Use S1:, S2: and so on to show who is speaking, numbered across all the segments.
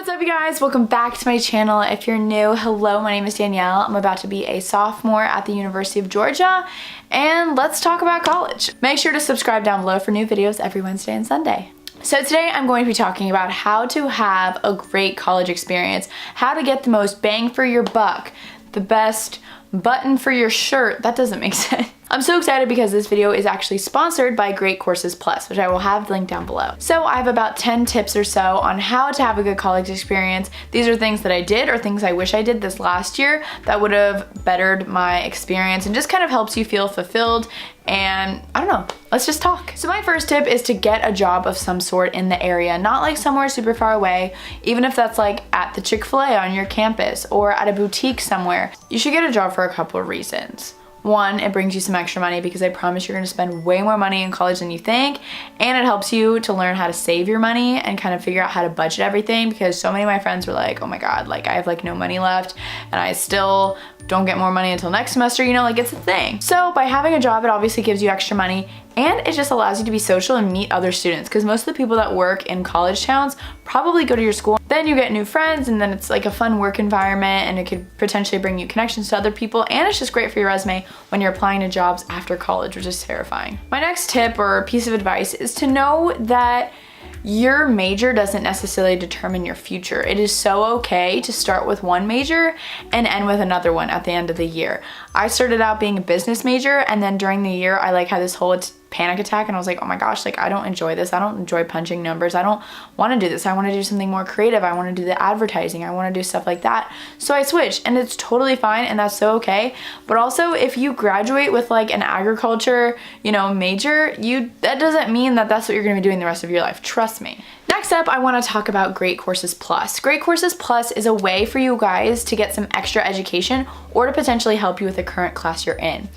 S1: What's up, you guys? Welcome back to my channel. If you're new, hello, my name is Danielle. I'm about to be a sophomore at the University of Georgia, and let's talk about college. Make sure to subscribe down below for new videos every Wednesday and Sunday. So today I'm going to be talking about how to have a great college experience, how to get the most bang for your buck, the best button for your shirt. That doesn't make sense. I'm so excited because this video is actually sponsored by Great Courses Plus, which I will have linked down below. So I have about 10 tips or so on how to have a good college experience. These are things that I did or things I wish I did this last year that would have bettered my experience and just kind of helps you feel fulfilled. And I don't know, let's just talk. So my first tip is to get a job of some sort in the area, not like somewhere super far away, even if that's like at the Chick-fil-A on your campus or at a boutique somewhere. You should get a job for a couple of reasons. One, it brings you some extra money because I promise you're gonna spend way more money in college than you think, and it helps you to learn how to save your money and kind of figure out how to budget everything, because so many of my friends were like, oh my god, like I have like no money left and I still don't get more money until next semester, you know, like it's a thing. So by having a job, it obviously gives you extra money, and it just allows you to be social and meet other students, because most of the people that work in college towns probably go to your school. Then you get new friends, and then it's like a fun work environment, and it could potentially bring you connections to other people, and it's just great for your resume when you're applying to jobs after college, which is terrifying. My next tip or piece of advice is to know that your major doesn't necessarily determine your future. It is so okay to start with one major and end with another one at the end of the year. I started out being a business major, and then during the year I like had this whole panic attack, and I was like, oh my gosh, like I don't enjoy this. I don't enjoy punching numbers. I don't want to do this. I want to do something more creative. I want to do the advertising. I want to do stuff like that. So I switched, and it's totally fine, and that's so okay. But also, if you graduate with like an agriculture, you know, major, that doesn't mean that that's what you're going to be doing the rest of your life. Trust me. Next up, I want to talk about Great Courses Plus. Great Courses Plus is a way for you guys to get some extra education or to potentially help you with the current class you're in.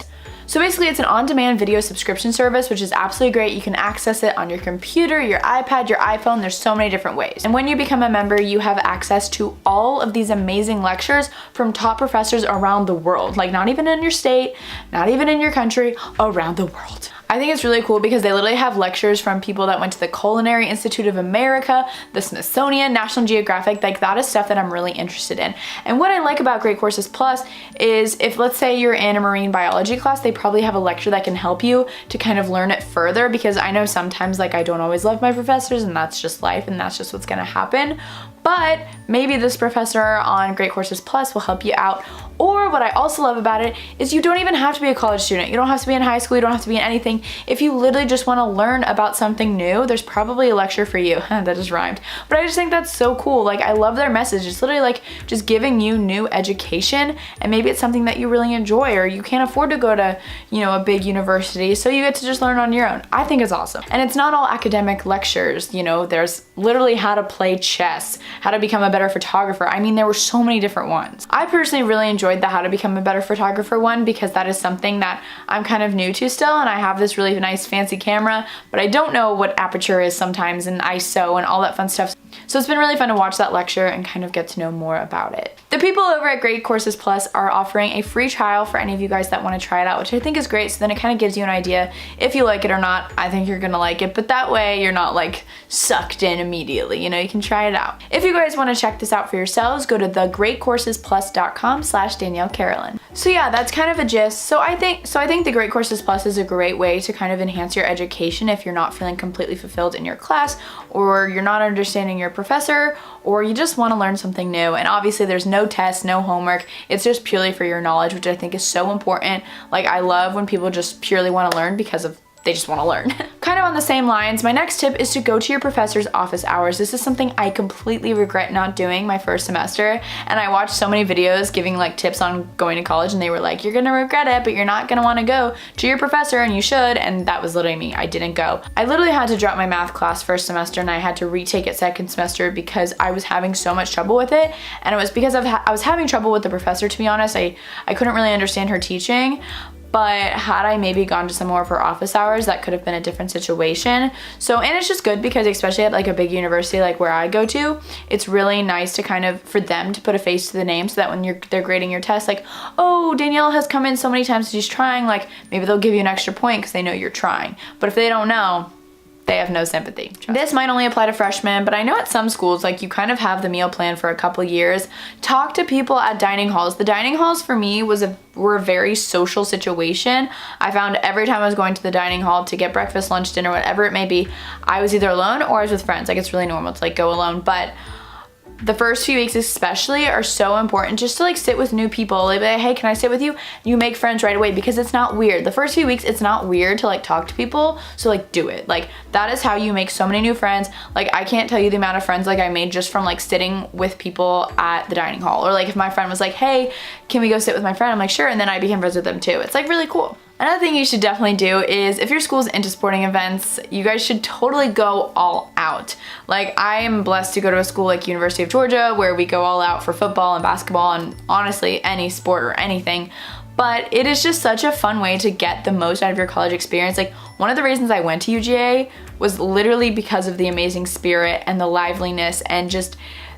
S1: So basically, it's an on-demand video subscription service, which is absolutely great. You can access it on your computer, your iPad, your iPhone. There's so many different ways. And when you become a member, you have access to all of these amazing lectures from top professors around the world. Like not even in your state, not even in your country, around the world. I think it's really cool because they literally have lectures from people that went to the Culinary Institute of America, the Smithsonian, National Geographic. Like that is stuff that I'm really interested in. And what I like about Great Courses Plus is if, let's say, you're in a marine biology class, they probably have a lecture that can help you to kind of learn it further, because I know sometimes like I don't always love my professors, and that's just life, and that's just what's gonna happen. But maybe this professor on Great Courses Plus will help you out. Or what I also love about it is you don't even have to be a college student. You don't have to be in high school. You don't have to be in anything. If you literally just want to learn about something new, there's probably a lecture for you. That just rhymed. But I just think that's so cool. Like I love their message. It's literally like just giving you new education, and maybe it's something that you really enjoy, or you can't afford to go to, you know, a big university, so you get to just learn on your own. I think it's awesome. And it's not all academic lectures, you know, there's literally how to play chess, how to become a better photographer. I mean, there were so many different ones. I personally really enjoyed the how to become a better photographer one, because that is something that I'm kind of new to still, and I have this really nice fancy camera, but I don't know what aperture is sometimes, and ISO and all that fun stuff. So it's been really fun to watch that lecture and kind of get to know more about it. The people over at Great Courses Plus are offering a free trial for any of you guys that want to try it out, which I think is great. So then it kind of gives you an idea if you like it or not. I think you're gonna like it, but that way you're not like sucked in immediately. You know, you can try it out. If you guys want to check this out for yourselves, go to thegreatcoursesplus.com/DanielleCarolan. So yeah, that's kind of a gist. So I think the Great Courses Plus is a great way to kind of enhance your education if you're not feeling completely fulfilled in your class, or you're not understanding your professor, or you just want to learn something new. And obviously there's no tests, no homework. It's just purely for your knowledge, which I think is so important. Like I love when people just purely want to learn because they just want to learn. Kind of on the same lines, my next tip is to go to your professor's office hours. This is something I completely regret not doing my first semester, and I watched so many videos giving like tips on going to college, and they were like, you're gonna regret it, but you're not gonna want to go to your professor, and you should. And that was literally me. I didn't go. I literally had to drop my math class first semester, and I had to retake it second semester because I was having so much trouble with it, and it was because I was having trouble with the professor, to be honest. I couldn't really understand her teaching. But had I maybe gone to some more of her office hours, that could have been a different situation. So, and it's just good because especially at like a big university like where I go to, it's really nice to kind of, for them to put a face to the name, so that when they're grading your test, like, oh, Danielle has come in so many times, she's trying, like maybe they'll give you an extra point because they know you're trying. But if they don't know, they have no sympathy. This might only apply to freshmen, but I know at some schools, like you kind of have the meal plan for a couple years. Talk to people at dining halls. The dining halls for me were a very social situation. I found every time I was going to the dining hall to get breakfast, lunch, dinner, whatever it may be, I was either alone or I was with friends. Like it's really normal to like go alone, but the first few weeks especially are so important just to like sit with new people. Like, hey, can I sit with you? You make friends right away because it's not weird. The first few weeks, it's not weird to like talk to people. So like do it. Like that is how you make so many new friends. Like I can't tell you the amount of friends like I made just from like sitting with people at the dining hall. Or like if my friend was like, hey, can we go sit with my friend? I'm like, sure. And then I became friends with them too. It's like really cool. Another thing you should definitely do is if your school's into sporting events, you guys should totally go all out. Like I am blessed to go to a school like University of Georgia where we go all out for football and basketball and honestly any sport or anything. But it is just such a fun way to get the most out of your college experience. Like one of the reasons I went to UGA was literally because of the amazing spirit and the liveliness and just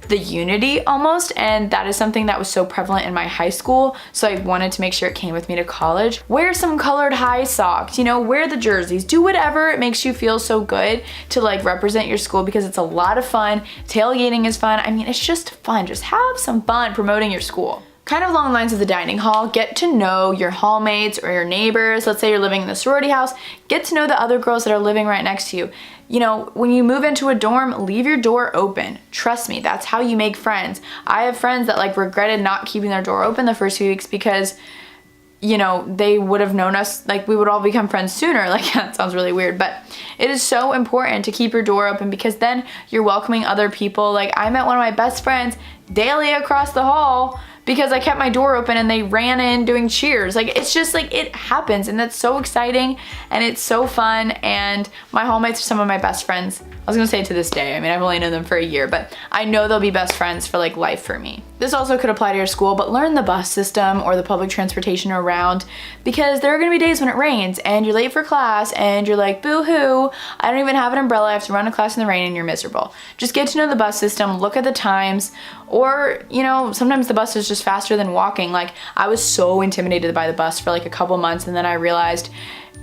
S1: the unity almost, and that is something that was so prevalent in my high school, so I wanted to make sure it came with me to college. Wear some colored high socks, you know, wear the jerseys, do whatever it makes you feel so good to like represent your school because it's a lot of fun. Tailgating is fun. I mean, it's just fun. Just have some fun promoting your school. Kind of along the lines of the dining hall, get to know your hallmates or your neighbors. Let's say you're living in the sorority house, get to know the other girls that are living right next to you. You know, when you move into a dorm, leave your door open. Trust me, that's how you make friends. I have friends that like regretted not keeping their door open the first few weeks because, you know, they would have known us, like we would all become friends sooner. Like that sounds really weird, but it is so important to keep your door open because then you're welcoming other people. Like I met one of my best friends daily across the hall because I kept my door open and they ran in doing cheers. Like it's just like it happens and that's so exciting and it's so fun, and my hallmates are some of my best friends. I was gonna say to this day, I mean I've only known them for a year, but I know they'll be best friends for like life for me. This also could apply to your school, but learn the bus system or the public transportation around because there are gonna be days when it rains and you're late for class and you're like boo-hoo, I don't even have an umbrella, I have to run to class in the rain, and you're miserable. Just get to know the bus system, look at the times, or you know, sometimes the bus is just faster than walking. Like I was so intimidated by the bus for like a couple months and then I realized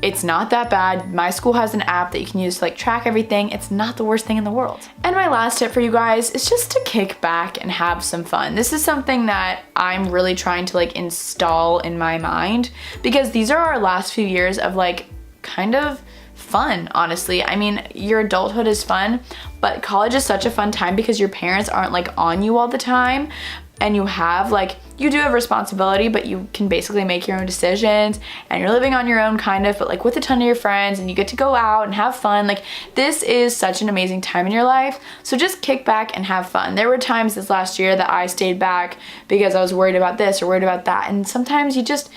S1: it's not that bad. My school has an app that you can use to like track everything. It's not the worst thing in the world. And my last tip for you guys is just to kick back and have some fun. This is something that I'm really trying to like install in my mind because these are our last few years of like kind of fun, honestly. I mean, your adulthood is fun, but college is such a fun time because your parents aren't like on you all the time and you have like, you do have responsibility, but you can basically make your own decisions and you're living on your own kind of, but like with a ton of your friends and you get to go out and have fun. Like this is such an amazing time in your life. So just kick back and have fun. There were times this last year that I stayed back because I was worried about this or worried about that. And sometimes you just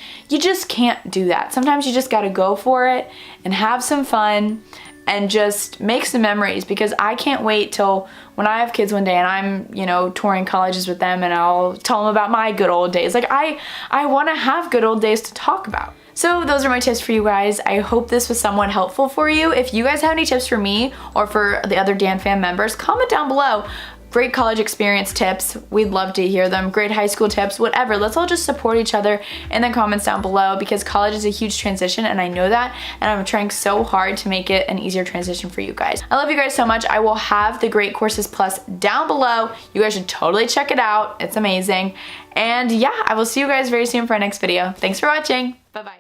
S1: can't do that. Sometimes you just gotta go for it and have some fun and just make some memories, because I can't wait till when I have kids one day and I'm, you know, touring colleges with them and I'll tell them about my good old days. Like I want to have good old days to talk about. So those are my tips for you guys. I hope this was somewhat helpful for you. If you guys have any tips for me or for the other Dan fam members, comment down below. Great college experience tips, we'd love to hear them. Great high school tips, whatever. Let's all just support each other in the comments down below because college is a huge transition and I know that, and I'm trying so hard to make it an easier transition for you guys. I love you guys so much. I will have the Great Courses Plus down below. You guys should totally check it out. It's amazing. And yeah, I will see you guys very soon for our next video. Thanks for watching. Bye-bye.